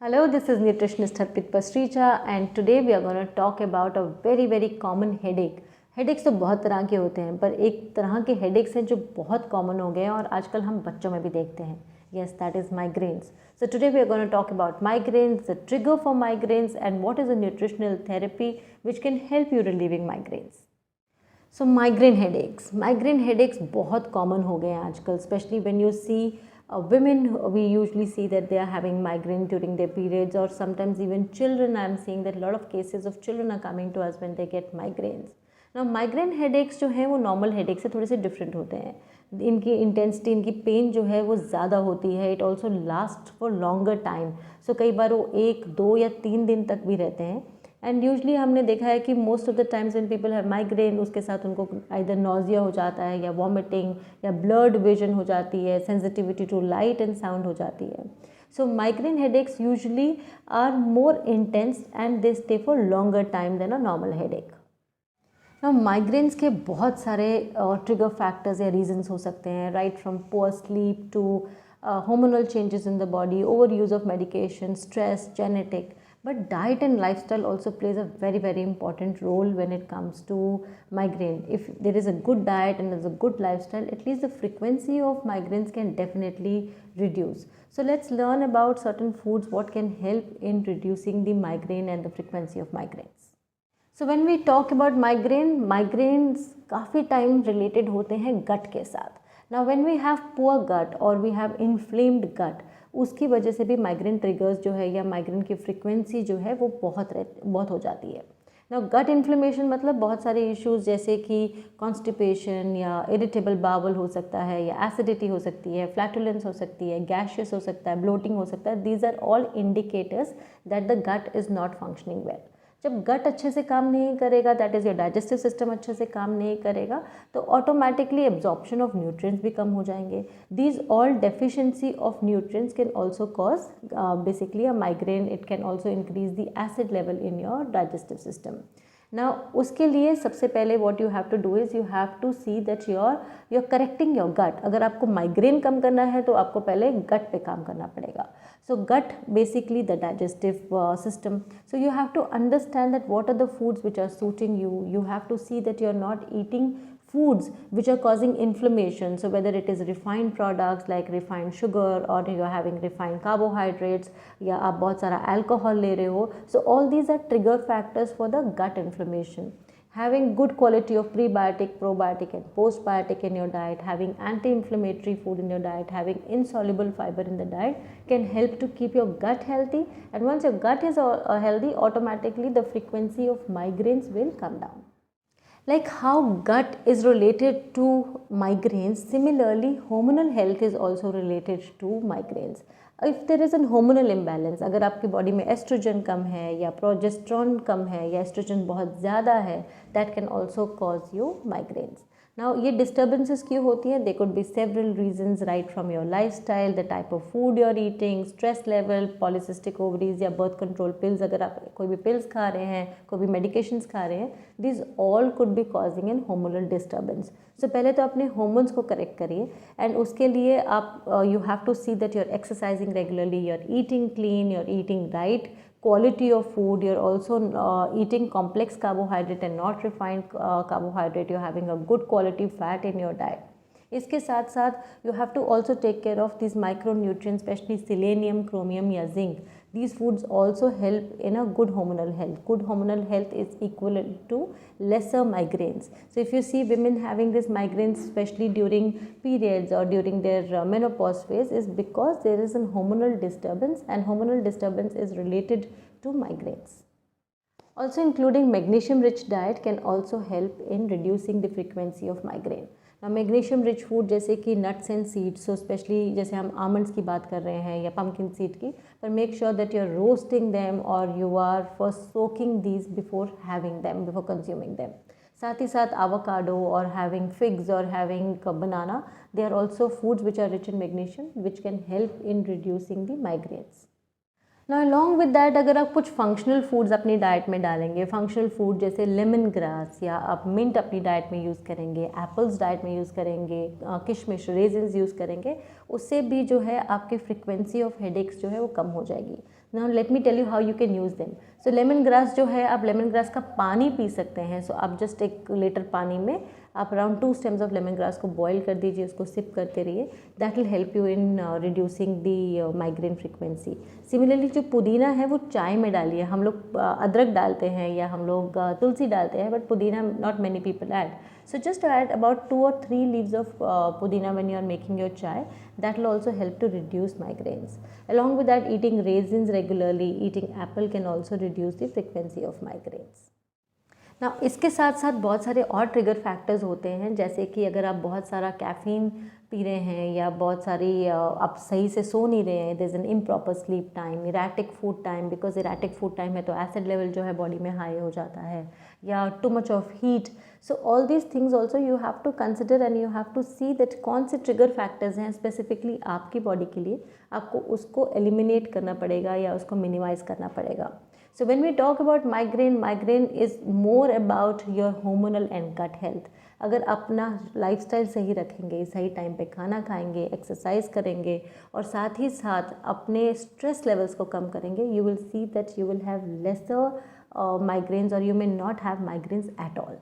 Hello, this is nutritionist Harpreet Pasricha and today we are going to talk about a very common headache. Headaches तो बहुत तरह के होते हैं पर एक तरह के हेडेक्स हैं जो बहुत कॉमन हो गए हैं और आजकल हम बच्चों में भी देखते हैं. Yes, that is migraines. So today we are going to talk about migraines, the trigger for migraines and what is a nutritional therapy which can help you relieving migraines. So migraine headaches बहुत common हो गए हैं आजकल, especially when you see women. We usually see that they are having migraine during their periods, or sometimes even children. I am seeing that a lot of cases of children are coming to us when they get migraines. Now migraine headaches जो हैं वो normal headache से थोड़े से different होते हैं. इनकी intensity, इनकी pain जो है वो ज़्यादा होती है. It also lasts for longer time. So कई बार वो 1, 2 या 3 दिन तक भी रहते हैं. एंड यूजली हमने देखा है कि most of the times when people have migraine उसके साथ उनको आइदर नॉजिया हो जाता है या वॉमिटिंग या ब्लर्ड विजन हो जाती है, sensitivity to light and sound हो जाती है. So migraine headaches usually are more intense and they stay for longer time than a normal headache. Now migraines के बहुत सारे ट्रिगर फैक्टर्स या रीजंस हो सकते हैं, right from poor sleep to hormonal changes in the body, overuse of medication, stress, genetic. But diet and lifestyle also plays a very important role when it comes to migraine. If there is a good diet and there's a good lifestyle, at least the frequency of migraines can definitely reduce. So let's learn about certain foods what can help in reducing the migraine and the frequency of migraines. So when we talk about migraines काफ़ी time related होते हैं gut के साथ. Now when we have poor gut or we have inflamed gut, उसकी वजह से भी migraine triggers जो है या माइग्रेन की फ्रिक्वेंसी जो है वो बहुत हो जाती है. Now gut inflammation मतलब बहुत सारे इश्यूज जैसे कि कॉन्स्टिपेशन या इरिटेबल बावल हो सकता है या एसिडिटी हो सकती है, फ्लैटुलेंस हो सकती है, गैशियस हो सकता है, ब्लोटिंग हो सकता है. These are all indicators that the gut is not functioning well. जब गट अच्छे से काम नहीं करेगा, that is your digestive system अच्छे से काम नहीं करेगा, तो ऑटोमेटिकली एब्जॉर्प्शन ऑफ न्यूट्रिएंट्स भी कम हो जाएंगे. These all deficiency of nutrients can also cause basically a migraine. It can also increase the acid level in your digestive system. ना उसके लिए सबसे पहले what you have to do is you have to see that you're correcting your gut. अगर आपको migraine कम करना है तो आपको पहले गट पे काम करना पड़ेगा. So gut basically the digestive system. So you have to understand that what are the foods which are suiting you. You have to see that you're not eating foods which are causing inflammation. So whether it is refined products like refined sugar or you're having refined carbohydrates या आप बहुत सारा alcohol ले रहे हो. So all these are trigger factors for the gut inflammation. Having good quality of prebiotic, probiotic and postbiotic in your diet, having anti-inflammatory food in your diet, having insoluble fiber in the diet can help to keep your gut healthy. And once your gut is healthy, automatically the frequency of migraines will come down. Like how gut is related to migraines, similarly hormonal health is also related to migraines. If there is a hormonal imbalance, अगर आपकी body में oestrogen कम है या progesterone कम है या oestrogen बहुत ज़्यादा है, that can also cause you migraines. Now ये disturbances क्यों होती हैं? There could be several reasons, right from your lifestyle, the type of food you're eating, stress level, polycystic ovaries या birth control pills. अगर आप कोई भी pills खा रहे हैं, कोई भी medications खा रहे हैं, these all could be causing an hormonal disturbance. So पहले तो अपने hormones को correct करिए and उसके लिए आप you have to see that you're exercising regularly, you're eating clean, you're eating right quality of food, you're also eating complex carbohydrate and not refined carbohydrate, you're having a good quality fat in your diet. इसके साथ साथ you have to also take care of these micronutrients, especially selenium, chromium या zinc. These foods also help in a good hormonal health. Good hormonal health is equivalent to lesser migraines. So if you see women having these migraines, especially during periods or during their menopause phase, is because there is a hormonal disturbance, and hormonal disturbance is related to migraines. Also including magnesium rich diet can also help in reducing the frequency of migraine. Magnesium rich food जैसे कि nuts and seeds, so specially जैसे हम almonds की बात कर रहे हैं या पम्पकिन सीड की, पर make sure that you are roasting them और you are first soaking these before having them, before consuming them. साथ ही साथ avocado or having figs or having banana, they are also foods which are rich in magnesium which can help in reducing the migraines. ना along with that अगर आप कुछ functional foods अपनी diet में डालेंगे, फंक्शनल फूड जैसे lemon grass या आप मिंट अपनी डाइट में यूज़ करेंगे, एप्पल्स डाइट में यूज़ करेंगे, किशमिश रेजिन्स यूज़ करेंगे, उससे भी जो है आपकी फ्रिक्वेंसी ऑफ हेडेक्स जो है वो कम हो जाएगी। Now let me tell you how you can use them. So lemon grass जो है, आप लेमन ग्रास का पानी पी सकते हैं। सो आप जस्ट 1 लीटर पानी में आप around 2 stems of lemon grass को बॉईल कर दीजिए, उसको सिप करते रहिए। That will help you in reducing the migraine frequency. Similarly जो पुदीना है वो चाय में डालिए। हम लोग अदरक डालते हैं या हम लोग तुलसी डालते हैं, बट पुदीना not many people add. So just add about 2 or 3 leaves of pudina when you are making your chai. That will also help to reduce migraines. Along with that, eating raisins regularly, eating apple can also reduce the frequency of migraines. ना इसके साथ साथ बहुत सारे और trigger factors होते हैं, जैसे कि अगर आप बहुत सारा कैफ़ीन पी रहे हैं या बहुत सारी आप सही से सो नहीं रहे हैं, there is an improper sleep time, erratic food time, because erratic food time है तो एसिड लेवल जो है बॉडी में हाई हो जाता है, या too much of heat. So all these things also you have to consider and you have to see that कौन से ट्रिगर फैक्टर्स हैं स्पेसिफिकली आपकी बॉडी के लिए, आपको उसको एलिमिनेट करना पड़ेगा या उसको मिनिमाइज़ करना पड़ेगा। So when we talk about migraine, migraine is more about your hormonal and gut health. अगर अपना लाइफस्टाइल सही रखेंगे, सही टाइम पे खाना खाएंगे, एक्सरसाइज करेंगे और साथ ही साथ अपने स्ट्रेस लेवल्स को कम करेंगे, you will see that you will have lesser migraines or you may not have migraines at all.